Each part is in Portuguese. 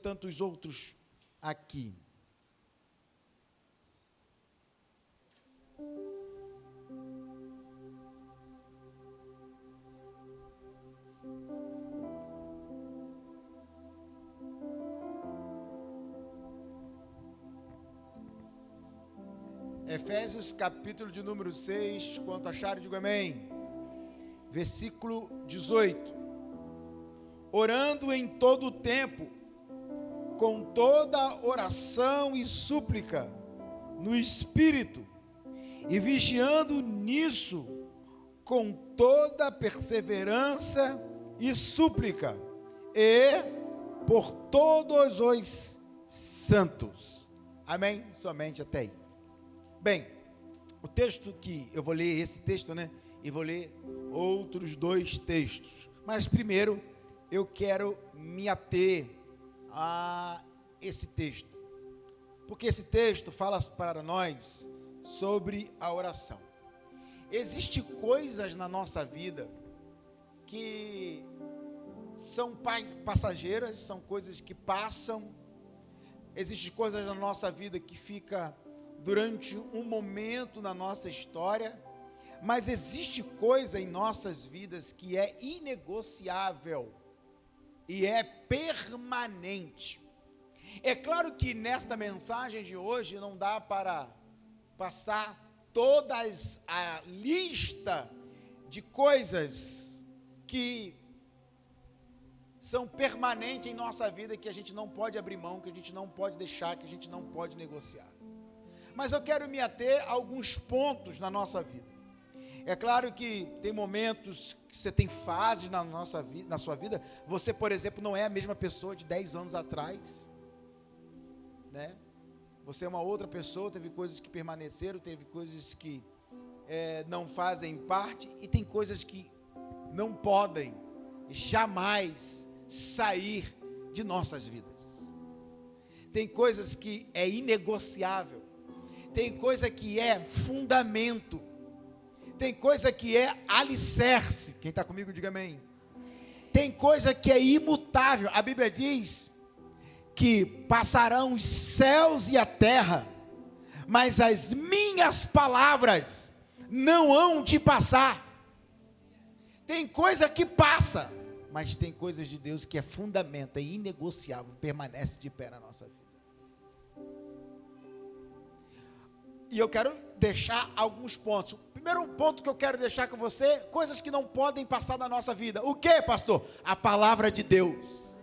tantos outros aqui. Efésios capítulo de número 6, quanto acharem, digo amém. Versículo 18. Orando em todo o tempo, com toda oração e súplica, no Espírito, e vigiando nisso, com toda perseverança e súplica, e por todos os santos. Amém? Somente até aí. Bem, o texto que eu vou ler, esse texto, né? E vou ler outros dois textos. Mas primeiro, eu quero me ater a esse texto. Porque esse texto fala para nós sobre a oração. Existem coisas na nossa vida que são passageiras, são coisas que passam. Existem coisas na nossa vida que ficam durante um momento na nossa história, mas existe coisa em nossas vidas que é inegociável e é permanente. É claro que nesta mensagem de hoje não dá para passar toda a lista de coisas que são permanentes em nossa vida, que a gente não pode abrir mão, que a gente não pode deixar, que a gente não pode negociar. Mas eu quero me ater a alguns pontos na nossa vida. É claro que tem momentos que você tem fases na sua vida. Você, por exemplo, não é a mesma pessoa de 10 anos atrás, né? Você é uma outra pessoa, teve coisas que permaneceram, teve coisas que não fazem parte, e tem coisas que não podem jamais sair de nossas vidas. Tem coisas que é inegociável. Tem coisa que é fundamento, tem coisa que é alicerce. Quem está comigo, diga amém. Tem coisa que é imutável. A Bíblia diz que passarão os céus e a terra, mas as minhas palavras não hão de passar. Tem coisa que passa, mas tem coisas de Deus que é fundamento, é inegociável, permanece de pé na nossa vida. E eu quero deixar alguns pontos. O primeiro ponto que eu quero deixar com você, coisas que não podem passar na nossa vida. O que, pastor? A palavra de Deus.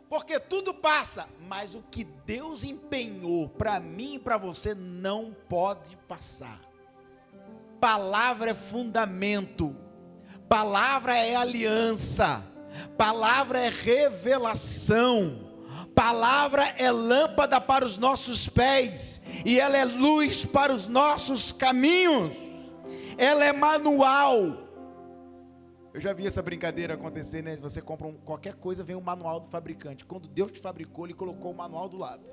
Porque tudo passa, mas o que Deus empenhou para mim e para você não pode passar. Palavra é fundamento, palavra é aliança, palavra é revelação. Palavra é lâmpada para os nossos pés, e ela é luz para os nossos caminhos. Ela é manual. Eu já vi essa brincadeira acontecer, né? Você compra qualquer coisa, vem um manual do fabricante. Quando Deus te fabricou, Ele colocou o manual do lado.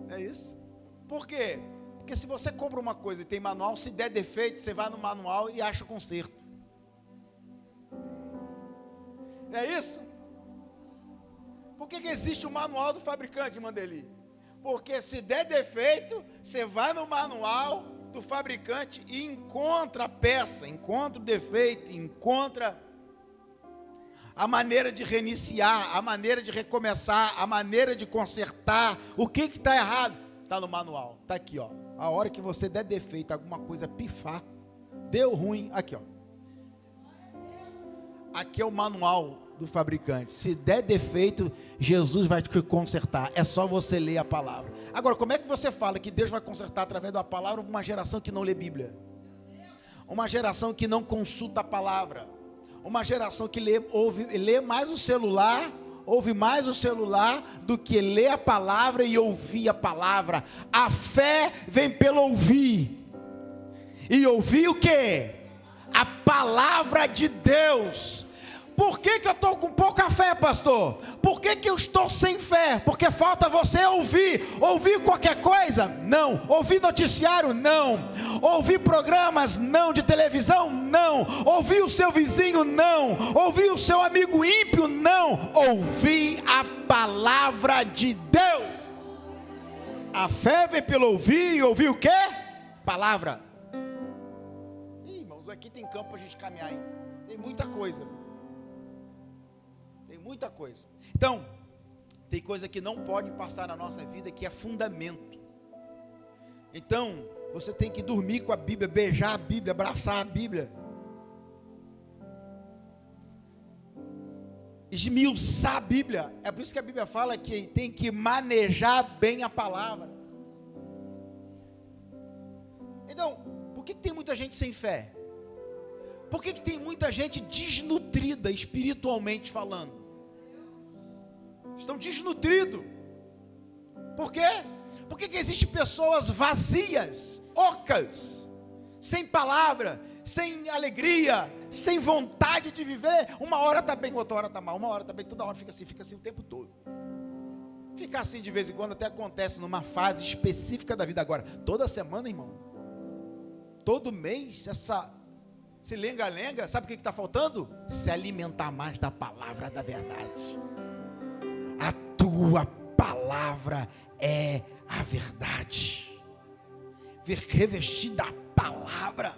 É isso? Por quê? Porque se você compra uma coisa e tem manual, se der defeito, você vai no manual e acha conserto. É isso? Por que existe o manual do fabricante, Mandeli? Porque se der defeito, você vai no manual do fabricante e encontra a peça, encontra o defeito, encontra a maneira de reiniciar, a maneira de recomeçar, a maneira de consertar. O que está errado? Está no manual, está aqui, ó. A hora que você der defeito, alguma coisa pifar, deu ruim, aqui, ó. Aqui é o manual do fabricante. Se der defeito, Jesus vai te consertar. É só você ler a palavra. Agora, como é que você fala que Deus vai consertar através da palavra uma geração que não lê Bíblia? Uma geração que não consulta a palavra. Uma geração que lê mais o celular, ouve mais o celular do que lê a palavra e ouvir a palavra. A fé vem pelo ouvir. E ouvir o quê? A palavra de Deus. Por que que eu estou com pouca fé, pastor? Por que eu estou sem fé? Porque falta você ouvir qualquer coisa? Não. Ouvir noticiário? Não. Ouvir programas? Não. De televisão? Não. Ouvir o seu vizinho? Não. Ouvir o seu amigo ímpio? Não. Ouvir a palavra de Deus. A fé vem pelo ouvir, e ouvir o quê? Palavra. Ih, irmãos, aqui tem campo para a gente caminhar, hein? Tem muita coisa. Tem muita coisa. Então, tem coisa que não pode passar na nossa vida, que é fundamento. Então, você tem que dormir com a Bíblia, beijar a Bíblia, abraçar a Bíblia, esmiuçar a Bíblia. É por isso que a Bíblia fala que tem que manejar bem a palavra. Então, por que tem muita gente sem fé? Por que tem muita gente desnutrida, espiritualmente falando? Estão desnutridos. Por quê? Por que existem pessoas vazias, ocas, sem palavra, sem alegria, sem vontade de viver? Uma hora está bem, outra hora está mal, uma hora está bem, toda hora fica assim o tempo todo. Ficar assim de vez em quando até acontece numa fase específica da vida. Agora, toda semana, irmão, todo mês, se lenga-lenga, sabe o que está faltando? Se alimentar mais da palavra da verdade. A tua palavra é a verdade. Revestir da palavra.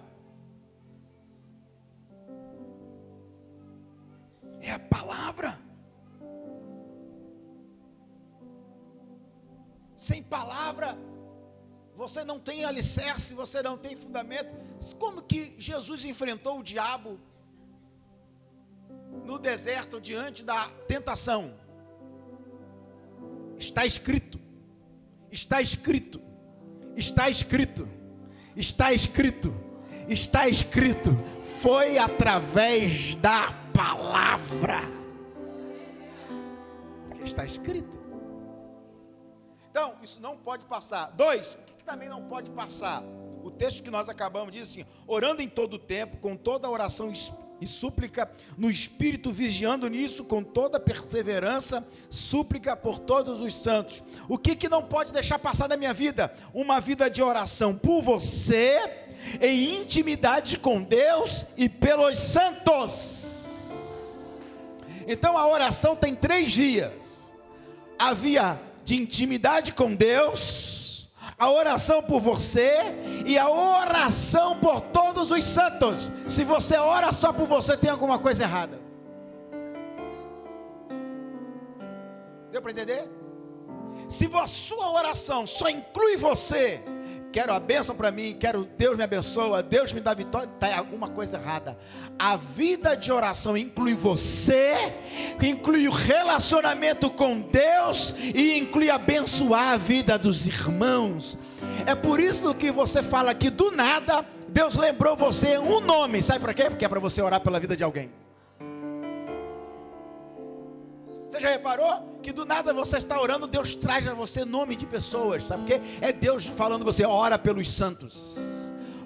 É a palavra. Sem palavra, você não tem alicerce, você não tem fundamento. Como que Jesus enfrentou o diabo no deserto diante da tentação? Está escrito, está escrito, está escrito, está escrito, está escrito. Foi através da palavra, porque está escrito. Então, isso não pode passar. 2, o que também não pode passar? O texto que nós acabamos diz assim: orando em todo o tempo, com toda oração e súplica, no Espírito, vigiando nisso, com toda perseverança, súplica por todos os santos. O que não pode deixar passar na minha vida? Uma vida de oração por você, em intimidade com Deus e pelos santos. Então a oração tem 3 dias. A via de intimidade com Deus, a oração por você e a oração por todos os santos. Se você ora só por você, tem alguma coisa errada. Deu para entender? Se a sua oração só inclui você, quero a bênção para mim, quero Deus me abençoa, Deus me dá vitória, está alguma coisa errada. A vida de oração inclui você, inclui o relacionamento com Deus e inclui abençoar a vida dos irmãos. É por isso que você fala que do nada Deus lembrou você um nome. Sabe para quê? Porque é para você orar pela vida de alguém. Você já reparou que do nada você está orando, Deus traz a você nome de pessoas? Sabe por quê? É Deus falando você: ora pelos santos,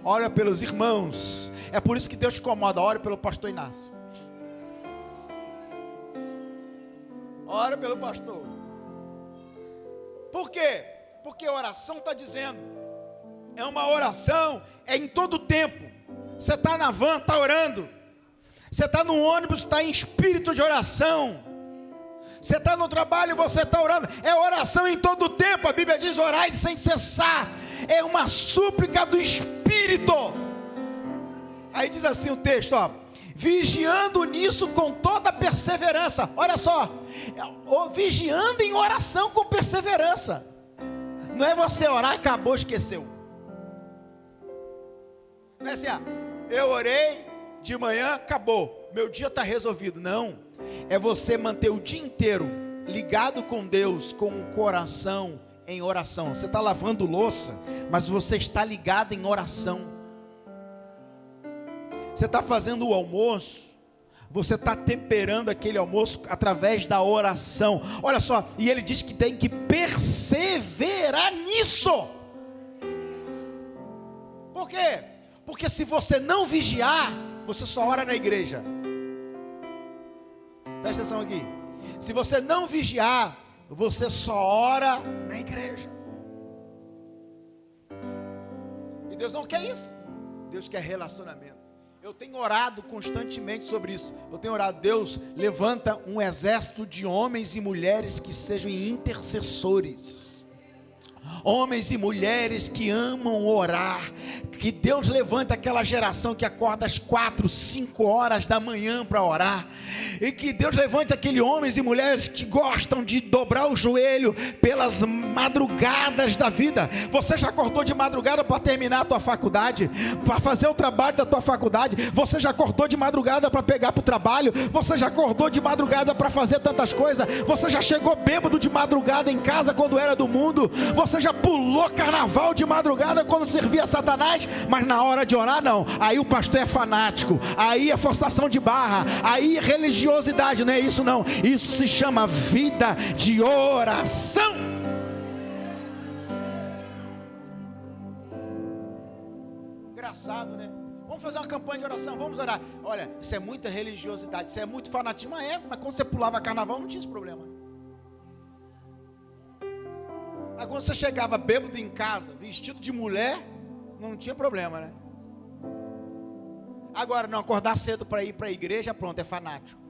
ora pelos irmãos. É por isso que Deus te incomoda: ora pelo pastor Inácio, ora pelo pastor. Por quê? Porque a oração está dizendo, é uma oração, é em todo tempo. Você está na van, está orando. Você está no ônibus, está em espírito de oração. Você está no trabalho, você está orando. É oração em todo tempo. A Bíblia diz: orai sem cessar. É uma súplica do Espírito. Aí diz assim o texto, ó: vigiando nisso com toda perseverança. Olha só, vigiando em oração com perseverança. Não é você orar e acabou, esqueceu. Não é assim: eu orei de manhã, acabou, meu dia está resolvido. Não, é você manter o dia inteiro ligado com Deus, com o coração em oração. Você está lavando louça, mas você está ligado em oração. Você está fazendo o almoço, você está temperando aquele almoço através da oração. Olha só, e ele diz que tem que perseverar nisso. Por quê? Porque se você não vigiar, você só ora na igreja. Presta atenção aqui. Se você não vigiar, você só ora na igreja. E Deus não quer isso. Deus quer relacionamento. Eu tenho orado constantemente sobre isso. Eu tenho orado, Deus, levanta um exército de homens e mulheres que sejam intercessores. Homens e mulheres que amam orar. Que Deus levanta aquela geração que acorda às 4, 5 horas da manhã para orar. E que Deus levante aqueles homens e mulheres que gostam de dobrar o joelho pelas madrugadas da vida. Você já acordou de madrugada para terminar a tua faculdade, para fazer o trabalho da tua faculdade? Você já acordou de madrugada para pegar para o trabalho? Você já acordou de madrugada para fazer tantas coisas? Você já chegou bêbado de madrugada em casa quando era do mundo? Você já pulou carnaval de madrugada quando servia Satanás? Mas na hora de orar não. Aí o pastor é fanático, aí é forçação de barra, aí é religiosidade. Não é isso não. Isso se chama vida de oração. Engraçado, né? Vamos fazer uma campanha de oração, vamos orar. Olha, isso é muita religiosidade, isso é muito fanatismo. Mas quando você pulava carnaval não tinha esse problema. Mas quando você chegava bêbado em casa, vestido de mulher, não tinha problema, né? Agora, não acordar cedo para ir para a igreja, pronto, é fanático.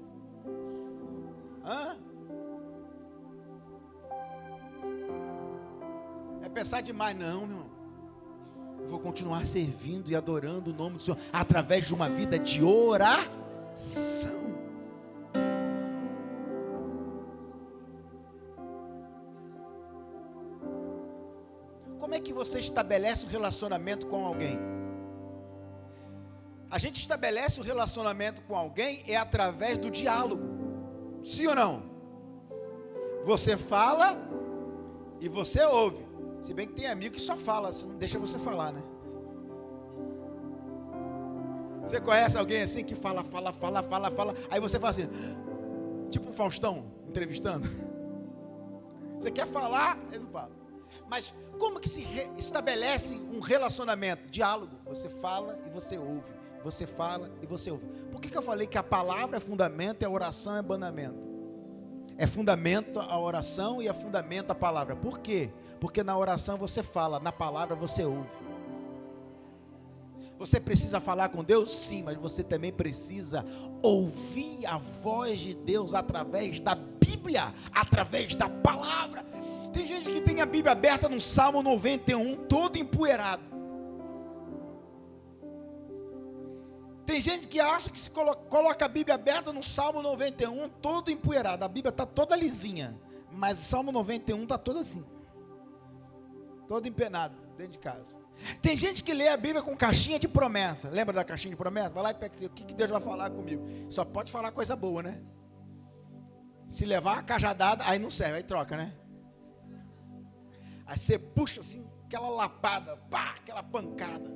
É pensar demais, não, meu irmão. Eu vou continuar servindo e adorando o nome do Senhor através de uma vida de oração. Como é que você estabelece um relacionamento com alguém? A gente estabelece um relacionamento com alguém através do diálogo. Sim ou não? Você fala e você ouve. Se bem que tem amigo que só fala, não deixa você falar, né? Você conhece alguém assim que fala, aí você fala assim, tipo um Faustão entrevistando. Você quer falar, ele não fala. Mas como que se estabelece um relacionamento? Diálogo. Você fala e você ouve. Você fala e você ouve. Por que eu falei que a palavra é fundamento e a oração é bandamento? É fundamento a oração e é fundamento a palavra. Por quê? Porque na oração você fala, na palavra você ouve. Você precisa falar com Deus? Sim, mas você também precisa ouvir a voz de Deus através da Bíblia, através da palavra. Tem gente que tem a Bíblia aberta no Salmo 91, todo empoeirado. Tem gente que acha que se coloca a Bíblia aberta no Salmo 91, todo empoeirado. A Bíblia está toda lisinha, mas o Salmo 91 está todo assim, todo empenado dentro de casa. Tem gente que lê a Bíblia com caixinha de promessa. Lembra da caixinha de promessa? Vai lá e pega assim, o que Deus vai falar comigo? Só pode falar coisa boa, né? Se levar a cajadada, aí não serve, aí troca, né? Aí você puxa assim, aquela lapada, pá, aquela pancada.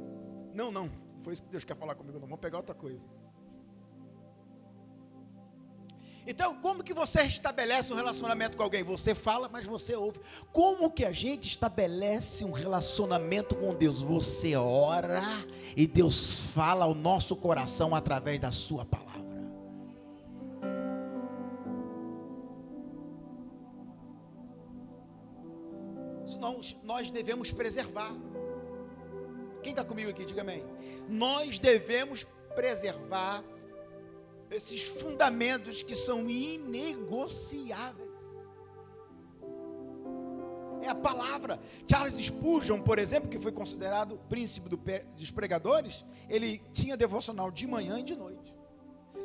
Não foi isso que Deus quer falar comigo, não, vamos pegar outra coisa. Então, como que você estabelece um relacionamento com alguém? Você fala, mas você ouve. Como que a gente estabelece um relacionamento com Deus? Você ora e Deus fala ao nosso coração através da sua palavra. Nós devemos preservar. Quem está comigo aqui, diga amém. Nós devemos preservar esses fundamentos que são inegociáveis. É a palavra. Charles Spurgeon, por exemplo, que foi considerado o príncipe dos pregadores, ele tinha devocional de manhã e de noite.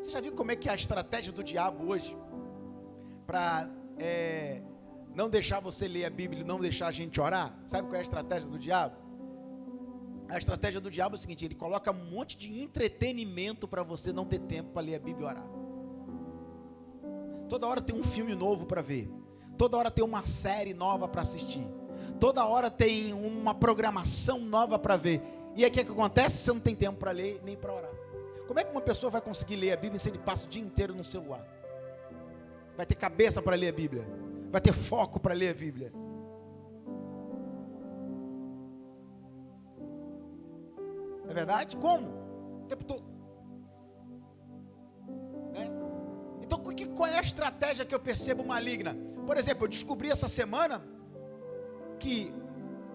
Você já viu como é que é a estratégia do diabo hoje? Para não deixar você ler a Bíblia e não deixar a gente orar? Sabe qual é a estratégia do diabo? A estratégia do diabo é o seguinte: ele coloca um monte de entretenimento para você não ter tempo para ler a Bíblia e orar. Toda hora tem um filme novo para ver. Toda hora tem uma série nova para assistir. Toda hora tem uma programação nova para ver. E aí o que acontece? Você não tem tempo para ler nem para orar. Como é que uma pessoa vai conseguir ler a Bíblia se ele passa o dia inteiro no celular? Vai ter cabeça para ler a Bíblia? Vai ter foco para ler a Bíblia? É verdade? Como? O tempo todo. Né? Então, qual é a estratégia que eu percebo maligna? Por exemplo, eu descobri essa semana que,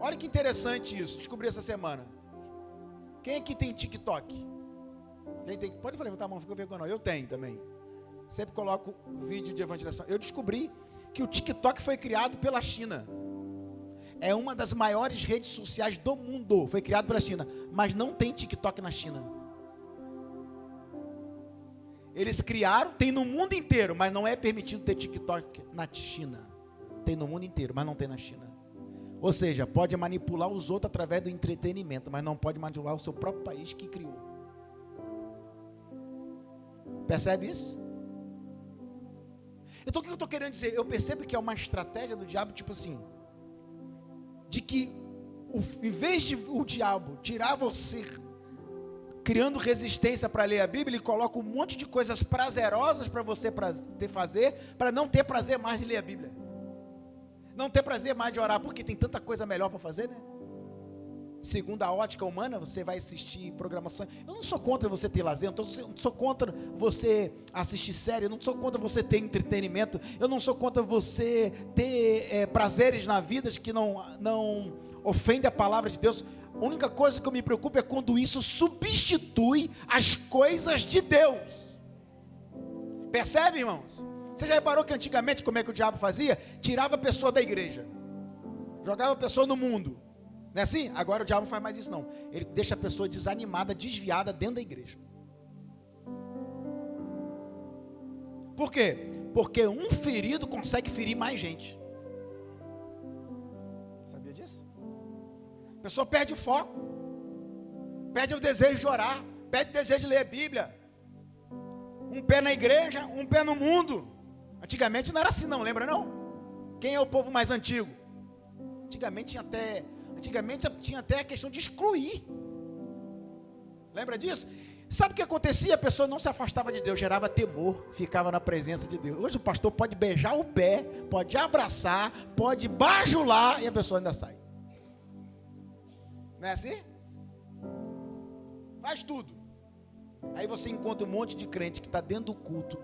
olha que interessante isso, descobri essa semana. Quem aqui tem TikTok? Quem tem? Pode levantar a mão, fica vergonha não. Eu tenho também. Sempre coloco vídeo de evangelização. Eu descobri que o TikTok foi criado pela China. É uma das maiores redes sociais do mundo. Foi criado pela China. Mas não tem TikTok na China. Eles criaram, tem no mundo inteiro, mas não é permitido ter TikTok na China. Tem no mundo inteiro, mas não tem na China. Ou seja, pode manipular os outros através do entretenimento, mas não pode manipular o seu próprio país que criou. Percebe isso? Então o que eu estou querendo dizer? Eu percebo que é uma estratégia do diabo, tipo assim, de que em vez de o diabo tirar você, criando resistência para ler a Bíblia, ele coloca um monte de coisas prazerosas para você fazer, para não ter prazer mais de ler a Bíblia. Não ter prazer mais de orar, porque tem tanta coisa melhor para fazer, né? Segundo a ótica humana, você vai assistir programações. Eu não sou contra você ter lazer, eu não sou contra você assistir série, eu não sou contra você ter entretenimento, eu não sou contra você ter prazeres na vida que não ofende a palavra de Deus. A única coisa que eu me preocupo é quando isso substitui as coisas de Deus. Percebe, irmãos? Você já reparou que antigamente como é que o diabo fazia? Tirava a pessoa da igreja, jogava a pessoa no mundo. Não é assim? Agora o diabo não faz mais isso não. Ele deixa a pessoa desanimada, desviada dentro da igreja. Por quê? Porque um ferido consegue ferir mais gente. Sabia disso? A pessoa perde o foco, perde o desejo de orar, perde o desejo de ler a Bíblia. Um pé na igreja, um pé no mundo. Antigamente não era assim não, lembra não? Quem é o povo mais antigo? Antigamente tinha até a questão de excluir. Lembra disso? Sabe o que acontecia? A pessoa não se afastava de Deus, gerava temor, ficava na presença de Deus. Hoje o pastor pode beijar o pé, pode abraçar, pode bajular e a pessoa ainda sai. Não é assim? Faz tudo. Aí você encontra um monte de crente que está dentro do culto,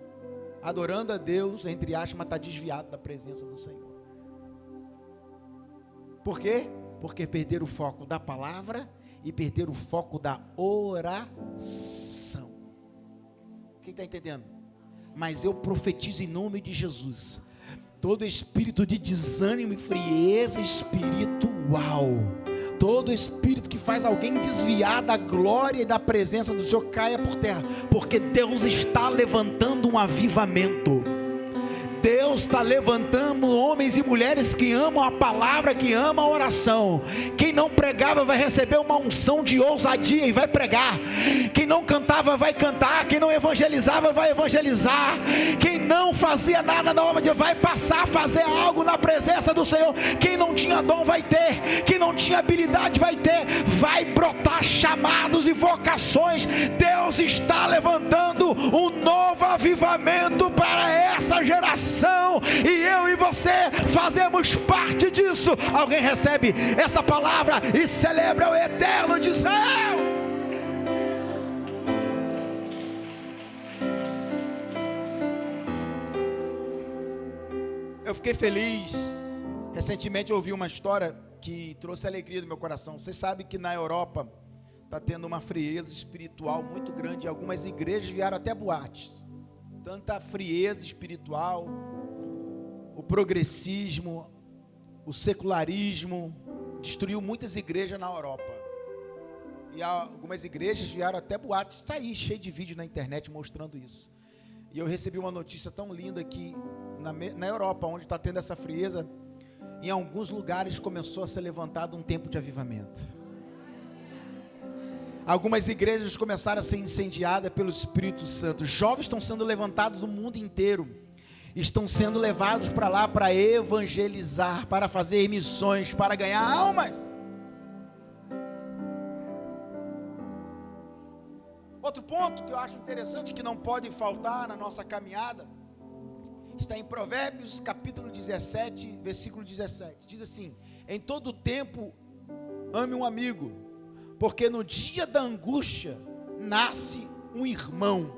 adorando a Deus, entre aspas, mas está desviado da presença do Senhor. Por quê? Porque perderam o foco da palavra e perderam o foco da oração. Quem está entendendo? Mas eu profetizo em nome de Jesus, todo espírito de desânimo e frieza espiritual, todo espírito que faz alguém desviar da glória e da presença do Senhor caia por terra, porque Deus está levantando um avivamento. Deus está levantando homens e mulheres que amam a palavra, que amam a oração. Quem não pregava vai receber uma unção de ousadia e vai pregar. Quem não cantava vai cantar. Quem não evangelizava vai evangelizar. Quem não fazia nada na obra de Deus vai passar a fazer algo na presença do Senhor. Quem não tinha dom vai ter. Quem não tinha habilidade vai ter. Vai brotar chamados e vocações. Deus está levantando um novo avivamento para essa geração. E eu e você fazemos parte disso. Alguém recebe essa palavra e celebra o eterno de Israel. Eu fiquei feliz. Recentemente eu ouvi uma história que trouxe alegria do meu coração. Vocês sabem que na Europa está tendo uma frieza espiritual muito grande. Algumas igrejas vieram até boates. Tanta frieza espiritual, o progressismo, o secularismo, destruiu muitas igrejas na Europa. E algumas igrejas vieram até boates, está aí, cheio de vídeo na internet mostrando isso. E eu recebi uma notícia tão linda que na Europa, onde está tendo essa frieza, em alguns lugares começou a ser levantado um tempo de avivamento. Algumas igrejas começaram a ser incendiadas pelo Espírito Santo. Jovens estão sendo levantados no mundo inteiro. Estão sendo levados para lá para evangelizar, para fazer missões, para ganhar almas. Outro ponto que eu acho interessante, que não pode faltar na nossa caminhada, está em Provérbios capítulo 17, versículo 17. Diz assim: em todo tempo ame um amigo, porque no dia da angústia nasce um irmão.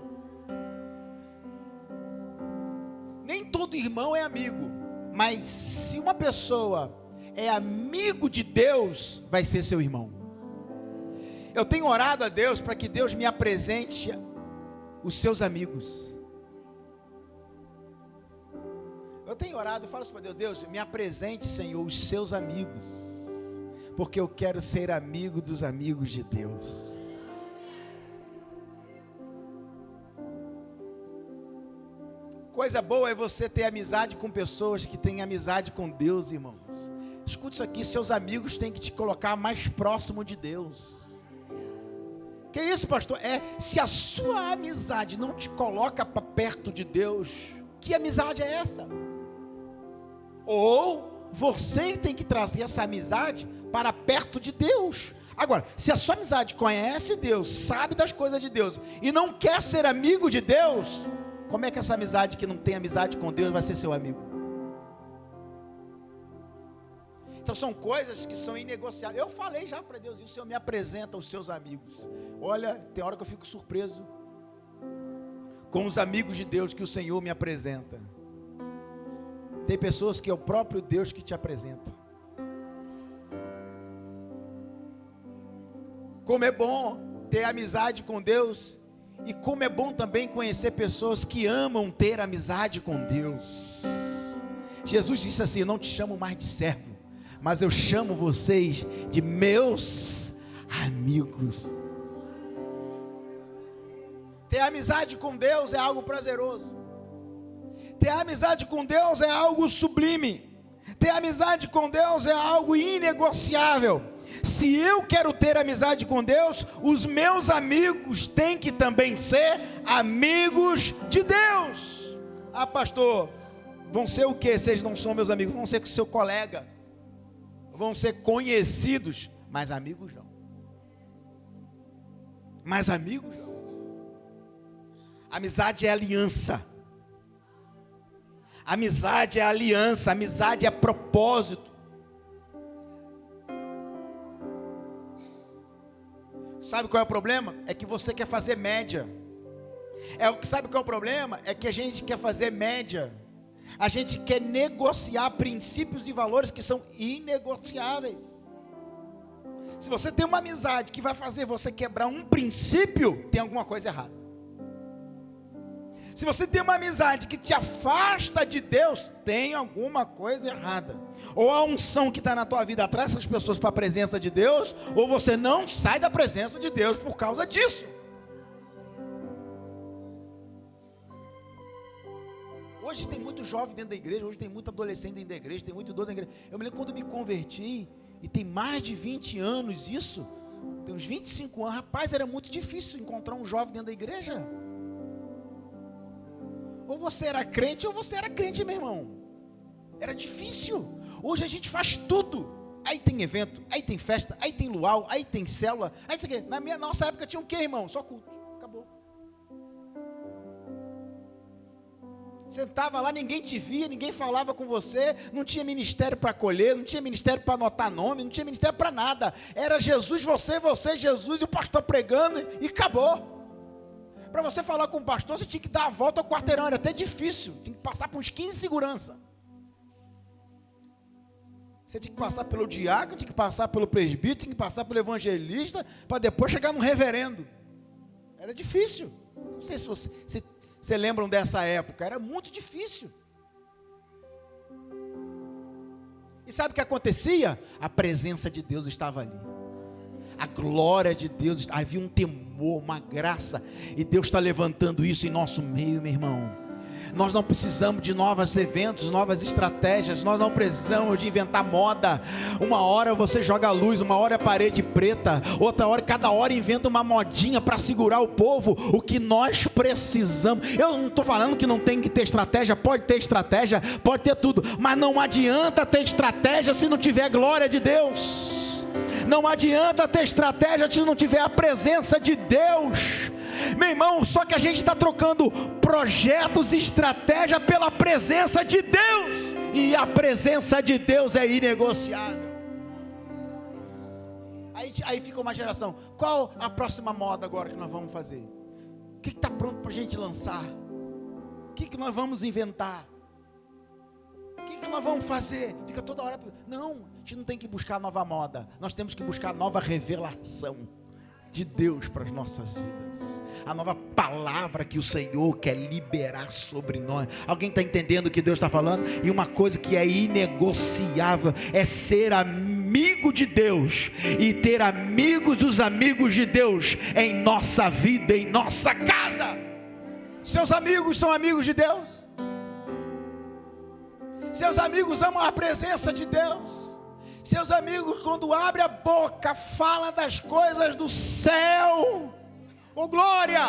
Nem todo irmão é amigo, mas se uma pessoa é amigo de Deus, vai ser seu irmão. Eu tenho orado a Deus para que Deus me apresente os seus amigos. Eu tenho orado e falo assim para Deus: Deus, me apresente, Senhor, os seus amigos, porque eu quero ser amigo dos amigos de Deus. Coisa boa é você ter amizade com pessoas que têm amizade com Deus, irmãos. Escute isso aqui: seus amigos têm que te colocar mais próximo de Deus. Que isso, pastor? Se a sua amizade não te coloca para perto de Deus, que amizade é essa? Ou você tem que trazer essa amizade para perto de Deus. Agora, se a sua amizade conhece Deus, sabe das coisas de Deus e não quer ser amigo de Deus, como é que essa amizade que não tem amizade com Deus vai ser seu amigo? Então são coisas que são inegociáveis. Eu falei já para Deus: e o Senhor me apresenta os seus amigos. Olha, tem hora que eu fico surpreso com os amigos de Deus que o Senhor me apresenta. Tem pessoas que é o próprio Deus que te apresenta. Como é bom ter amizade com Deus, e como é bom também conhecer pessoas que amam ter amizade com Deus. Jesus disse assim: não te chamo mais de servo, mas eu chamo vocês de meus amigos. Ter amizade com Deus é algo prazeroso. Ter amizade com Deus é algo sublime. Ter amizade com Deus é algo inegociável. Se eu quero ter amizade com Deus, os meus amigos têm que também ser amigos de Deus. Ah, pastor, vão ser o quê se eles não são meus amigos? Vão ser seu colega, vão ser conhecidos, mas amigos não. Mas amigos não. Amizade é aliança. Amizade é aliança, amizade é propósito. Sabe qual é o problema? É que você quer fazer média. Sabe qual é o problema? É que a gente quer fazer média. A gente quer negociar princípios e valores que são inegociáveis. Se você tem uma amizade que vai fazer você quebrar um princípio, tem alguma coisa errada. Se você tem uma amizade que te afasta de Deus, tem alguma coisa errada. Ou a unção que está na tua vida atrai essas pessoas para a presença de Deus, ou você não sai da presença de Deus por causa disso. Hoje tem muito jovem dentro da igreja, hoje tem muito adolescente dentro da igreja, tem muito idoso dentro da igreja. Eu me lembro quando me converti, e tem mais de 20 anos isso, tem uns 25 anos, rapaz, era muito difícil encontrar um jovem dentro da igreja. Ou você era crente, ou você era crente, meu irmão. Era difícil. Hoje a gente faz tudo. Aí tem evento, aí tem festa, aí tem luau, aí tem célula, aí isso aqui. Na nossa época tinha o quê, irmão? Só culto. Acabou. Sentava lá, ninguém te via, ninguém falava com você, não tinha ministério para acolher, não tinha ministério para anotar nome, não tinha ministério para nada. Era Jesus, você, Jesus, e o pastor pregando, e acabou. Para você falar com o pastor, você tinha que dar a volta ao quarteirão, era até difícil, tinha que passar por uns 15 segurança. Você tinha que passar pelo diácono, tinha que passar pelo presbítero, tinha que passar pelo evangelista, para depois chegar no reverendo. Era difícil. Não sei se você lembram dessa época, era muito difícil. E sabe o que acontecia? A presença de Deus estava ali. A glória de Deus, havia um temor, uma graça, e Deus está levantando isso em nosso meio, meu irmão. Nós não precisamos de novos eventos, novas estratégias, nós não precisamos de inventar moda. Uma hora você joga a luz, uma hora é parede preta, outra hora, cada hora inventa uma modinha para segurar o povo. O que nós precisamos, eu não estou falando que não tem que ter estratégia, pode ter estratégia, pode ter tudo, mas não adianta ter estratégia se não tiver glória de Deus. Não adianta ter estratégia se não tiver a presença de Deus. Meu irmão, só que a gente está trocando projetos e estratégia pela presença de Deus. E a presença de Deus é inegociável. Aí fica uma geração: qual a próxima moda agora que nós vamos fazer? O que está pronto para a gente lançar? O que nós vamos inventar? que nós vamos fazer? Fica toda hora. Não, a gente não tem que buscar nova moda. Nós temos que buscar nova revelação de Deus para as nossas vidas. A nova palavra que o Senhor quer liberar sobre nós. Alguém está entendendo o que Deus está falando? E uma coisa que é inegociável é ser amigo de Deus e ter amigos dos amigos de Deus em nossa vida, em nossa casa. Seus amigos são amigos de Deus. Seus amigos amam a presença de Deus. Seus amigos, quando abrem a boca, falam das coisas do céu. Oh glória!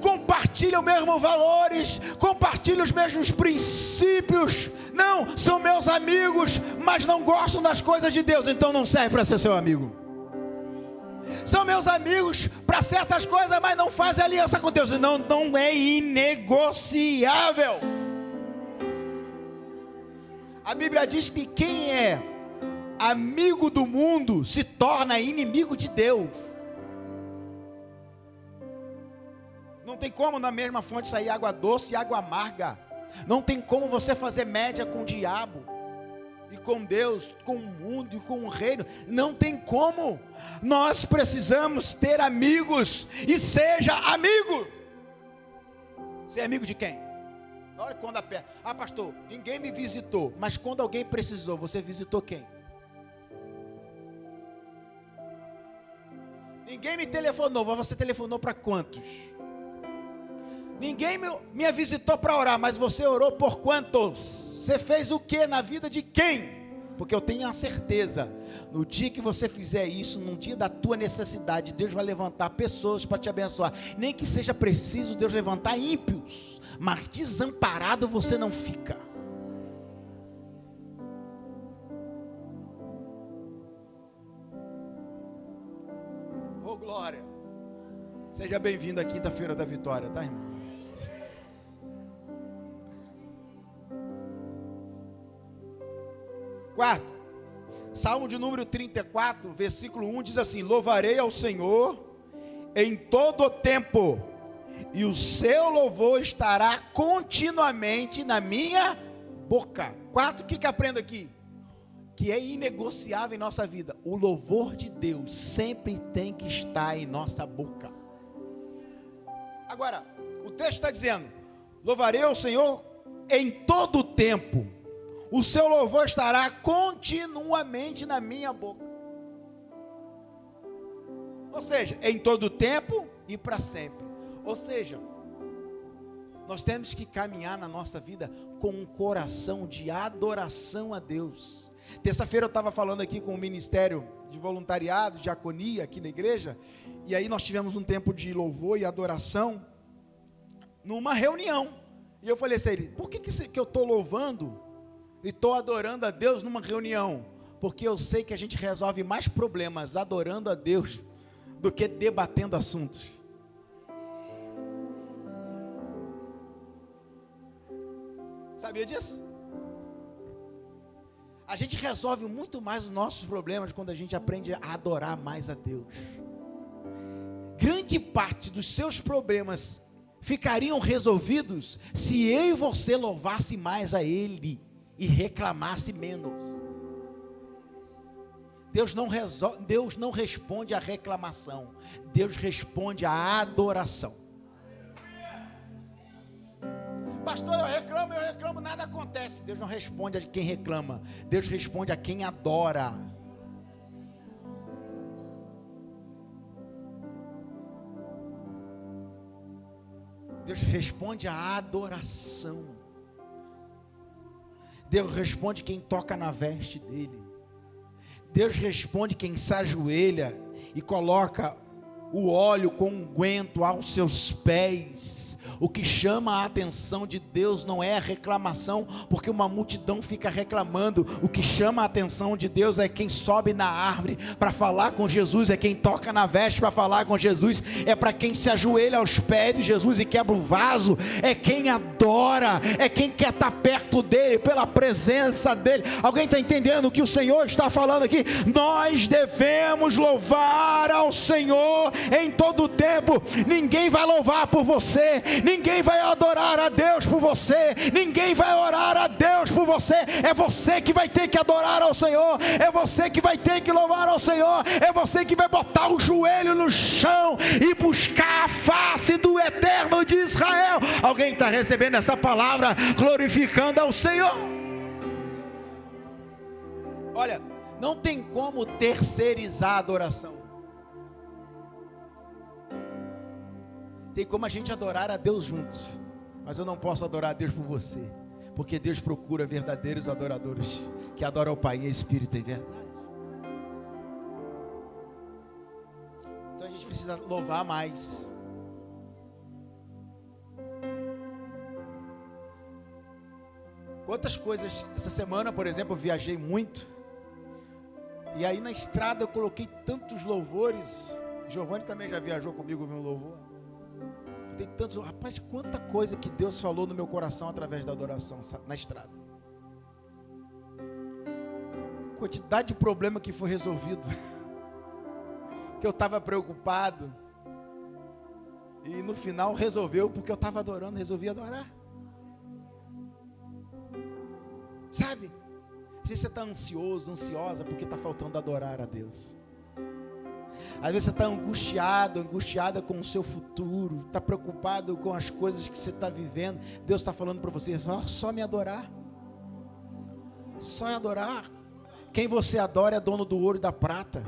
Compartilham os mesmos valores, compartilham os mesmos princípios. Não, são meus amigos, mas não gostam das coisas de Deus, então não serve para ser seu amigo. São meus amigos para certas coisas, mas não fazem aliança com Deus, não é inegociável. A Bíblia diz que quem é amigo do mundo se torna inimigo de Deus. Não tem como na mesma fonte sair água doce e água amarga. Não tem como você fazer média com o diabo e com Deus, com o mundo e com o reino. Não tem como. Nós precisamos ter amigos. E seja amigo. Ser amigo de quem? Na hora que quando aperta. Ah, pastor, ninguém me visitou. Mas quando alguém precisou, você visitou quem? Ninguém me telefonou, mas você telefonou para quantos? Ninguém me visitou para orar, mas você orou por quantos? Você fez o que na vida de quem? Porque eu tenho a certeza, no dia que você fizer isso, no dia da tua necessidade, Deus vai levantar pessoas para te abençoar. Nem que seja preciso Deus levantar ímpios, mas desamparado você não fica. Oh glória! Seja bem-vindo à quinta-feira da vitória, tá, irmão? Quarto, Salmo de número 34, versículo 1 diz assim: louvarei ao Senhor em todo o tempo, e o seu louvor estará continuamente na minha boca. Quarto, o que aprendo aqui? Que é inegociável em nossa vida. O louvor de Deus sempre tem que estar em nossa boca. Agora, o texto está dizendo: louvarei ao Senhor em todo o tempo, o seu louvor estará continuamente na minha boca. Ou seja, em todo o tempo e para sempre. Ou seja, nós temos que caminhar na nossa vida com um coração de adoração a Deus. Terça-feira eu estava falando aqui com o Ministério de Voluntariado, Diaconia, aqui na igreja, e aí nós tivemos um tempo de louvor e adoração, numa reunião, e eu falei assim, por que eu estou louvando e estou adorando a Deus numa reunião? Porque eu sei que a gente resolve mais problemas adorando a Deus do que debatendo assuntos. Sabia disso? A gente resolve muito mais os nossos problemas quando a gente aprende a adorar mais a Deus. Grande parte dos seus problemas ficariam resolvidos se eu e você louvasse mais a Ele e reclamasse menos. Deus não responde à reclamação, Deus responde à adoração. Pastor, eu reclamo, nada acontece. Deus não responde a quem reclama, Deus responde a quem adora. Deus responde à adoração. Deus responde quem toca na veste dele. Deus responde quem se ajoelha e coloca o óleo com unguento aos seus pés. O que chama a atenção de Deus não é a reclamação, porque uma multidão fica reclamando. O que chama a atenção de Deus é quem sobe na árvore para falar com Jesus, é quem toca na veste para falar com Jesus, é para quem se ajoelha aos pés de Jesus e quebra o vaso, é quem adora, é quem quer estar perto dele, pela presença dele. Alguém está entendendo o que o Senhor está falando aqui? Nós devemos louvar ao Senhor em todo o tempo. Ninguém vai louvar por você, Ninguém vai adorar a Deus por você, ninguém vai orar a Deus por você. É você que vai ter que adorar ao Senhor, é você que vai ter que louvar ao Senhor, é você que vai botar o joelho no chão e buscar a face do Eterno de Israel. Alguém está recebendo essa palavra, glorificando ao Senhor? Olha, não tem como terceirizar a adoração. Tem como a gente adorar a Deus juntos, mas eu não posso adorar a Deus por você, porque Deus procura verdadeiros adoradores, que adoram o Pai em espírito e verdade. Então a gente precisa louvar mais. Quantas coisas, essa semana, por exemplo, eu viajei muito, e aí na estrada eu coloquei tantos louvores. Giovanni também já viajou comigo, viu um louvor. Tem tantos, rapaz, quanta coisa que Deus falou no meu coração através da adoração na estrada. Quantidade de problema que foi resolvido, que eu estava preocupado, e no final resolveu, porque eu estava adorando, resolvi adorar. Sabe, às vezes você está ansioso, ansiosa, porque está faltando adorar a Deus. Às vezes você está angustiado, angustiada com o seu futuro, está preocupado com as coisas que você está vivendo. Deus está falando para você, só me adorar. Só me adorar. Quem você adora é dono do ouro e da prata.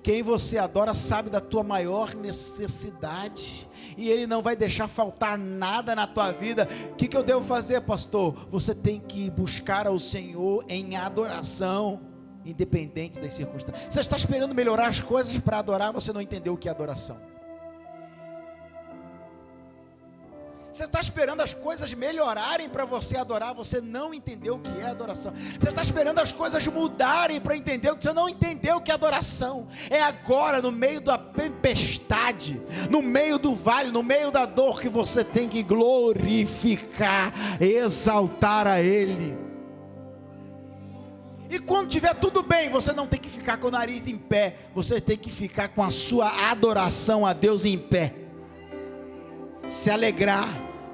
Quem você adora sabe da tua maior necessidade, e Ele não vai deixar faltar nada na tua vida. O que eu devo fazer, pastor? Você tem que buscar ao Senhor em adoração, independente das circunstâncias. Você está esperando melhorar as coisas para adorar, você não entendeu o que é adoração. Você está esperando as coisas melhorarem para você adorar, você não entendeu o que é adoração. Você está esperando as coisas mudarem para entender o que você não entendeu o que é adoração. É agora, no meio da tempestade, no meio do vale, no meio da dor, que você tem que glorificar, exaltar a Ele. E quando tiver tudo bem, você não tem que ficar com o nariz em pé, você tem que ficar com a sua adoração a Deus em pé, se alegrar,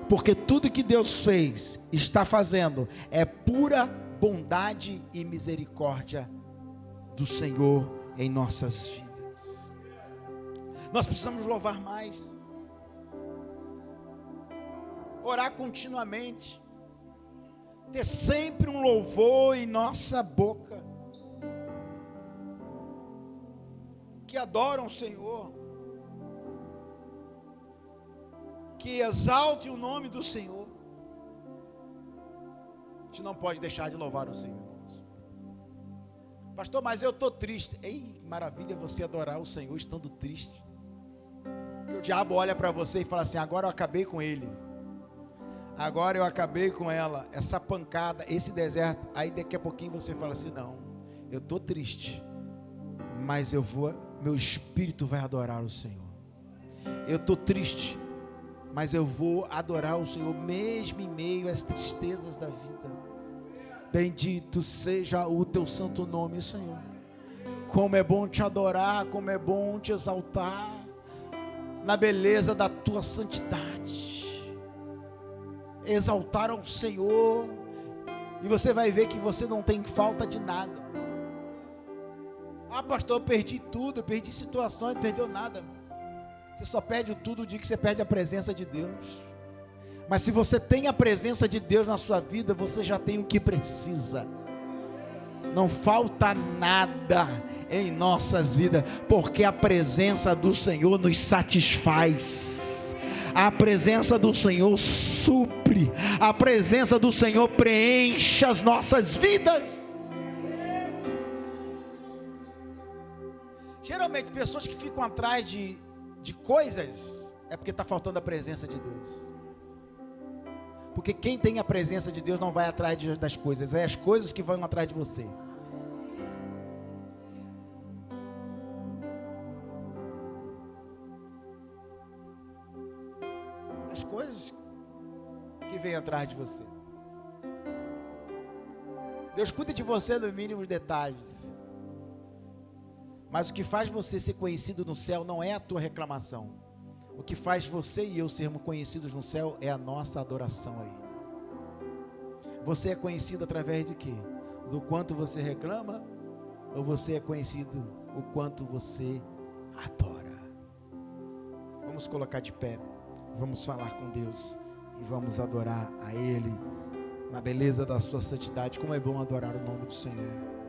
porque tudo que Deus fez, está fazendo, é pura bondade e misericórdia do Senhor em nossas vidas. Nós precisamos louvar mais, orar continuamente, ter sempre um louvor em nossa boca, que adoram o Senhor, que exalte o nome do Senhor. A gente não pode deixar de louvar o Senhor. Pastor, mas eu estou triste. Ei, maravilha você adorar o Senhor estando triste. O diabo olha para você e fala assim, agora eu acabei com ele, agora eu acabei com ela, essa pancada, esse deserto. Aí daqui a pouquinho você fala assim, não, eu estou triste, mas meu espírito vai adorar o Senhor. Eu estou triste, mas eu vou adorar o Senhor, mesmo em meio às tristezas da vida. Bendito seja o teu santo nome, Senhor. Como é bom te adorar, como é bom te exaltar, na beleza da tua santidade. Exaltar ao Senhor, e você vai ver que você não tem falta de nada. Ah, pastor, eu perdi tudo, eu perdi situações, não perdeu nada. Você só perde tudo o dia que você perde a presença de Deus. Mas se você tem a presença de Deus na sua vida, você já tem o que precisa. Não falta nada em nossas vidas, porque a presença do Senhor nos satisfaz. A presença do Senhor supre. A presença do Senhor preenche as nossas vidas. Geralmente pessoas que ficam atrás de coisas, é porque está faltando a presença de Deus. Porque quem tem a presença de Deus não vai atrás das coisas, é as coisas que vão atrás de você. As coisas que vêm atrás de você. Deus cuida de você nos mínimos detalhes. Mas o que faz você ser conhecido no céu não é a tua reclamação. O que faz você e eu sermos conhecidos no céu é a nossa adoração a Ele. Você é conhecido através de quê? Do quanto você reclama? Ou você é conhecido o quanto você adora? Vamos colocar de pé, vamos falar com Deus e vamos adorar a Ele na beleza da sua santidade. Como é bom adorar o nome do Senhor.